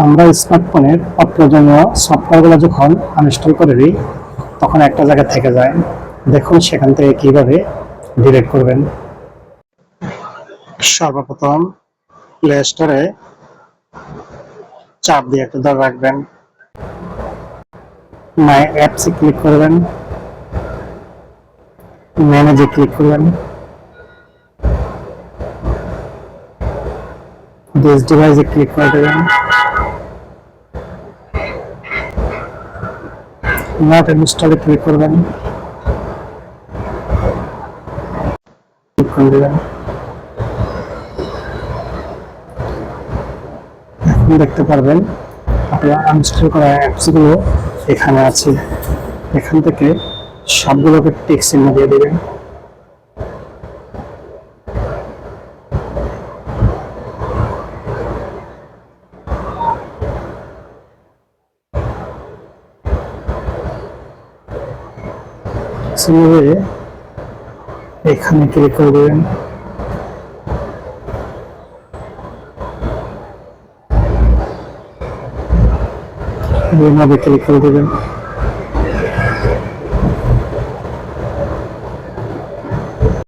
আমরা স্মার্টফোনের অপ্রয়োজনীয় সফটওয়্যারগুলো যখন আনইনস্টল করে দিই তখন একটা জায়গা থেকে যায়। দেখুন সেখান থেকে কিভাবে ডিলিট করবেন। সর্বপ্রথম প্লে স্টোরে চাপ দিয়ে একটু ধরে রাখবেন, মাই অ্যাপসে ক্লিক করবেন, ম্যানেজে ক্লিক করবেন, দিস ডিভাইসে ক্লিক করে দেবেন, নট ইনস্টলে ক্লিক করবেন, ক্লিক করে দেবেন। এখন দেখতে পারবেন আপনার আনইনস্টল করা অ্যাপসগুলো এখানে আছে। এখান থেকে সবগুলোকে টিক চিহ্ন দিয়ে দেবেন। এখানে ক্লিক করে দেবেন। এইভাবে ক্লিক করে দেবেন।